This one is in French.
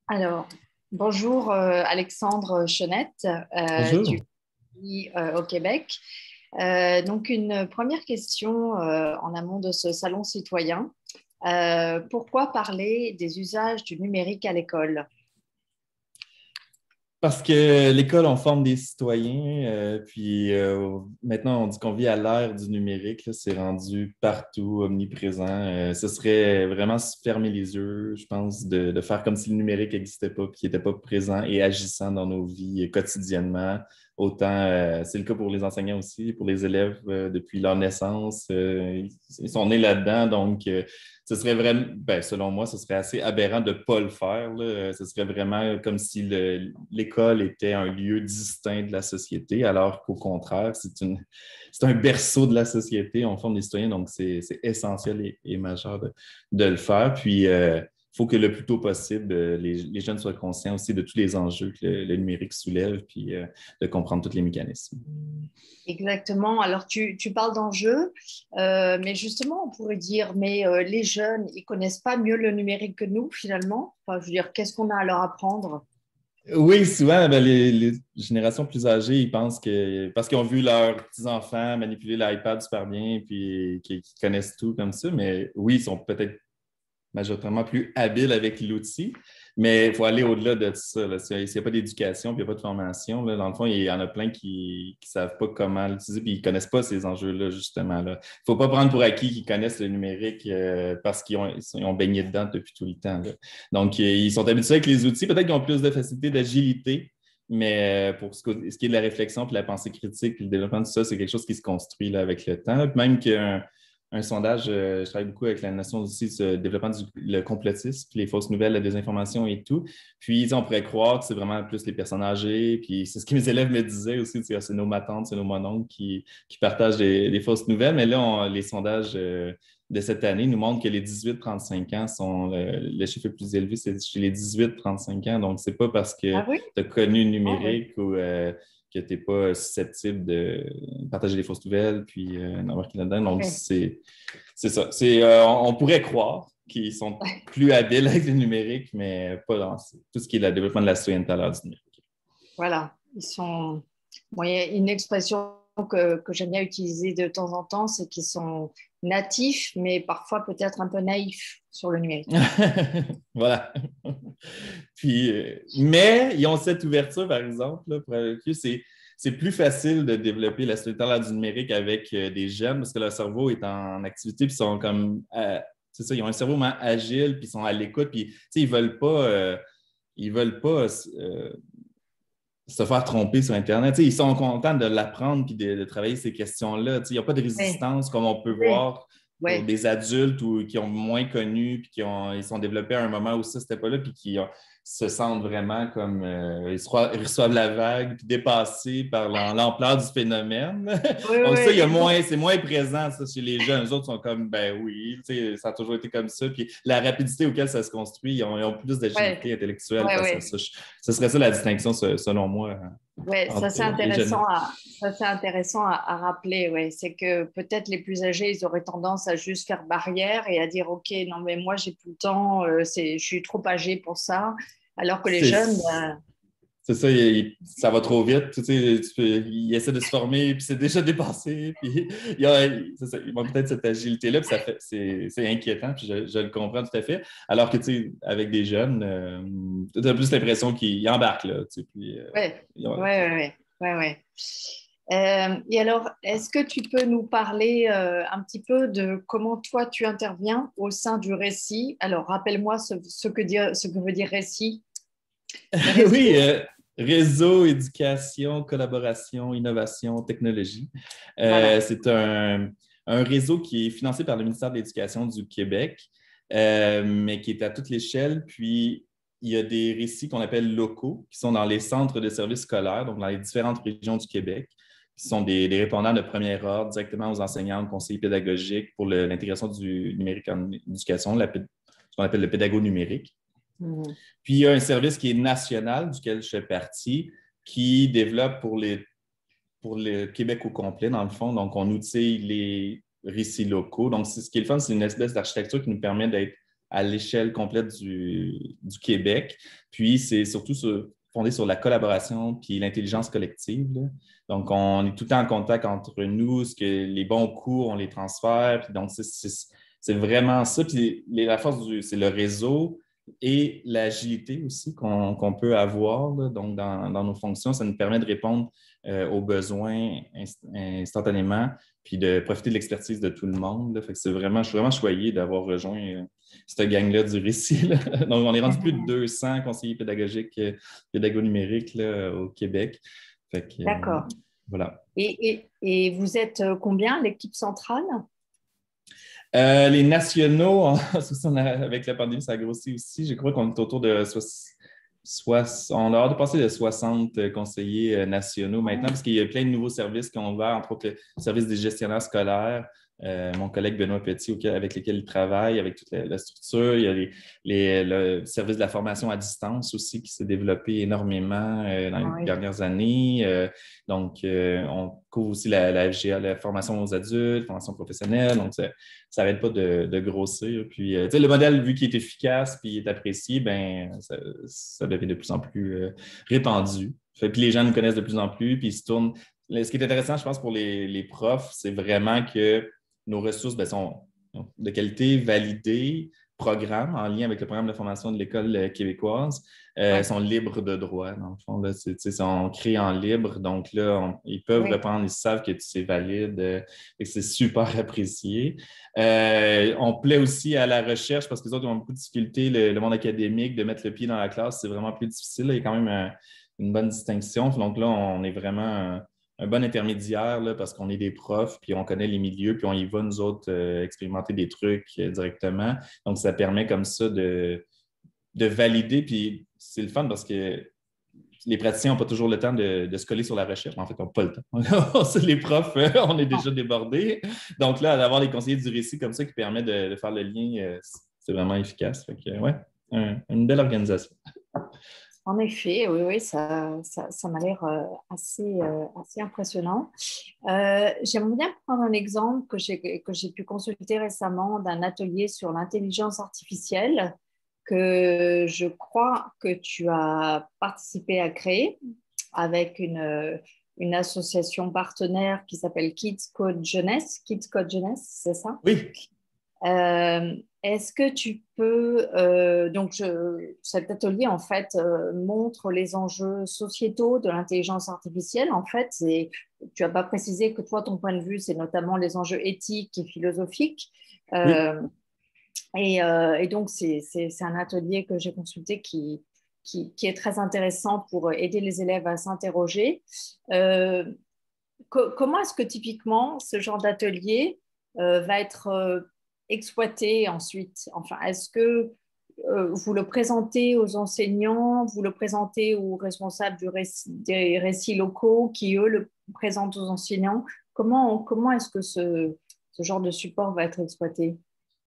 Alors, bonjour Alexandre Chenette, tu Bonjour. vis au Québec. Donc, une première question en amont de ce salon citoyen. Pourquoi parler des usages du numérique à l'école? Parce que l'école, on forme des citoyens, puis maintenant, on dit qu'on vit à l'ère du numérique, là, c'est rendu partout, omniprésent. Ce serait vraiment se fermer les yeux, je pense, de faire comme si le numérique n'existait pas, puis qu'il n'était pas présent et agissant dans nos vies quotidiennement. Autant, c'est le cas pour les enseignants aussi, pour les élèves depuis leur naissance. Ils sont nés là-dedans, donc ce serait vraiment, ben, selon moi, ce serait assez aberrant de ne pas le faire, là. Ce serait vraiment comme si l'école était un lieu distinct de la société, alors qu'au contraire, c'est un berceau de la société. On forme des citoyens, donc c'est essentiel et majeur de le faire. Puis, il faut que le plus tôt possible, les jeunes soient conscients aussi de tous les enjeux que le numérique soulève, puis de comprendre tous les mécanismes. Exactement. Alors, tu parles d'enjeux, mais justement, on pourrait dire, mais les jeunes, ils connaissent pas mieux le numérique que nous, finalement. Enfin, je veux dire, qu'est-ce qu'on a à leur apprendre? Oui, souvent, ben, les générations plus âgées, ils pensent que parce qu'ils ont vu leurs petits-enfants manipuler l'iPad super bien puis qu'ils connaissent tout comme ça, mais oui, ils sont peut-être majoritairement plus habiles avec l'outil, mais il faut aller au-delà de ça, là. S'il n'y a pas d'éducation, puis il n'y a pas de formation, là, dans le fond, il y en a plein qui ne savent pas comment l'utiliser, puis ils ne connaissent pas ces enjeux-là, justement. Il ne faut pas prendre pour acquis qu'ils connaissent le numérique parce ils ont baigné dedans depuis tout le temps, là. Donc, ils sont habitués avec les outils. Peut-être qu'ils ont plus de facilité d'agilité, mais pour ce qui est de la réflexion, puis la pensée critique, puis le développement de tout ça, c'est quelque chose qui se construit là, avec le temps. Puis même qu'un un sondage, je travaille beaucoup avec la notion aussi du développement du complotisme, puis les fausses nouvelles, la désinformation et tout. Puis, on pourrait croire que c'est vraiment plus les personnes âgées, puis c'est ce que mes élèves me disaient aussi, c'est nos matantes, c'est nos mononcles qui partagent des fausses nouvelles. Mais là, les sondages de cette année nous montrent que les 18-35 ans sont le chiffre le plus élevé, c'est chez les 18-35 ans. Donc, c'est pas parce que Ah oui? tu as connu le Ah oui. numérique ou que tu n'es pas susceptible de partager des fausses nouvelles, puis d'embarquer là-dedans. Donc, Ouais. c'est ça. On pourrait croire qu'ils sont plus habiles avec le numérique, mais pas dans tout ce qui est le développement de la citoyenneté à l'heure du numérique. Voilà, ils sont. Bon, il y a une expression que j'aime bien utiliser de temps en temps, c'est qu'ils sont natifs, mais parfois peut-être un peu naïfs sur le numérique. Voilà. Puis, mais ils ont cette ouverture, par exemple, là, pour avec eux, c'est plus facile de développer la citoyenneté à l'ère du numérique avec des jeunes parce que leur cerveau est en activité, puis ils sont comme, c'est ça, ils ont un cerveau vraiment agile, puis ils sont à l'écoute, puis, tu sais, ils veulent pas se faire tromper sur Internet. Tu sais, ils sont contents de l'apprendre puis de travailler ces questions-là. Tu sais, il n'y a pas de Oui, résistance comme on peut oui, voir pour oui. des adultes ou qui ont moins connu puis ils sont développés à un moment où ça, c'était pas là puis se sentent vraiment comme ils reçoivent la vague puis dépassés par l'ampleur du phénomène. Oui, Donc ça, oui, ils ont. c'est moins présent ça, chez les jeunes. Les autres sont comme, ben oui, tu sais, ça a toujours été comme ça. Puis la rapidité auquel ça se construit, ils ont plus Ouais, d'agilité intellectuelle ouais, face à ouais. ça. Ce serait ça la distinction, selon moi, Ouais, entre les jeunes. ça c'est intéressant à rappeler. Ouais, c'est que peut-être les plus âgés, ils auraient tendance à juste faire barrière et à dire, OK, non mais moi j'ai plus le temps, je suis trop âgé pour ça. Alors que les C'est jeunes, ben, c'est ça, ça va trop vite. Tu sais, ils essaient de se former, puis c'est déjà dépassé. Puis c'est ça, ils ont peut-être cette agilité-là, puis c'est inquiétant, puis je le comprends tout à fait. Alors que, tu sais, avec des jeunes, tu as plus l'impression qu'ils embarquent, là. Tu sais, puis, ouais, ils ouais, ont- ouais, ouais, ouais, ouais. Et alors, est-ce que tu peux nous parler un petit peu de comment toi tu interviens au sein du récit? Alors, rappelle-moi ce que veut dire récit. Oui, Réseau, réseau, éducation, collaboration, innovation, technologie. voilà. C'est un réseau qui est financé par le ministère de l'Éducation du Québec, mais qui est à toute l'échelle. Puis, il y a des récits qu'on appelle locaux, qui sont dans les centres de services scolaires, donc dans les différentes régions du Québec, qui sont des répondants de premier ordre directement aux enseignants, aux conseillers pédagogiques pour l'intégration du numérique en éducation, ce qu'on appelle le pédago numérique. Mhm. Puis, il y a un service qui est national, duquel je fais partie, qui développe pour le Québec au complet, dans le fond. Donc, on outille les récits locaux. Donc, ce qui est le fun, c'est une espèce d'architecture qui nous permet d'être à l'échelle complète du Québec. Puis, c'est surtout fondé sur la collaboration puis l'intelligence collective, là. Donc, on est tout le temps en contact entre nous, ce que les bons cours, on les transfère. Puis donc, c'est vraiment ça. Puis la force, c'est le réseau et l'agilité aussi qu'on peut avoir là, donc dans nos fonctions. Ça nous permet de répondre aux besoins instantanément puis de profiter de l'expertise de tout le monde, là. Fait que je suis vraiment choyé d'avoir rejoint cette gang-là du récit, là. Donc, on est rendu plus de 200 conseillers pédagogiques, pédago-numériques là, au Québec. Fait que, D'accord. voilà. Et vous êtes combien, l'équipe centrale? Les nationaux, avec la pandémie, ça a grossi aussi. Je crois qu'on est autour de on a hâte de passer de 60 conseillers nationaux maintenant, parce qu'il y a plein de nouveaux services qui ont ouvert, entre autres le service des gestionnaires scolaires. Mon collègue Benoît Petit, avec lequel il travaille, avec toute la structure. Il y a le service de la formation à distance aussi qui s'est développé énormément dans les dernières années. Donc, on couvre aussi la FGA, la formation aux adultes, formation professionnelle. Donc, ça n'arrête pas de grossir. Puis, le modèle, vu qu'il est efficace et est apprécié, ben, ça devient de plus en plus répandu. Puis les gens nous connaissent de plus en plus, puis ils se tournent. Ce qui est intéressant, je pense, pour les profs, c'est vraiment que nos ressources sont de qualité, validées, programmes en lien avec le programme de formation de l'École québécoise, sont libres de droit, dans le fond. Là, sont créés en libre, donc là, ils peuvent reprendre, ils savent que c'est valide et que c'est super apprécié. On plaît aussi à la recherche parce que les autres ont beaucoup de difficultés, le monde académique, de mettre le pied dans la classe, c'est vraiment plus difficile. Là, il y a quand même une bonne distinction. Donc là, on est vraiment un bon intermédiaire là, parce qu'on est des profs, puis on connaît les milieux, puis on y va, nous autres, expérimenter des trucs directement. Donc, ça permet comme ça de valider, puis c'est le fun parce que les praticiens n'ont pas toujours le temps de se coller sur la recherche. En fait, ils n'ont pas le temps. Les profs, on est déjà débordés. Donc là, d'avoir les conseillers du récit comme ça qui permet de faire le lien, c'est vraiment efficace. Fait que, ouais, une belle organisation. En effet, oui, ça m'a l'air assez impressionnant. J'aimerais bien prendre un exemple que j'ai pu consulter récemment d'un atelier sur l'intelligence artificielle que je crois que tu as participé à créer avec une association partenaire qui s'appelle Kids Code Jeunesse. Kids Code Jeunesse, c'est ça? Oui. Est-ce que tu peux, cet atelier en fait montre les enjeux sociétaux de l'intelligence artificielle. En fait, tu n'as pas précisé que toi, ton point de vue, c'est notamment les enjeux éthiques et philosophiques. Oui. Et donc, c'est un atelier que j'ai consulté qui est très intéressant pour aider les élèves à s'interroger. Comment est-ce que typiquement ce genre d'atelier va être exploité ensuite? Enfin, est-ce que vous le présentez aux enseignants, vous le présentez aux responsables des récits locaux qui, eux, le présentent aux enseignants? Comment est-ce que ce genre de support va être exploité?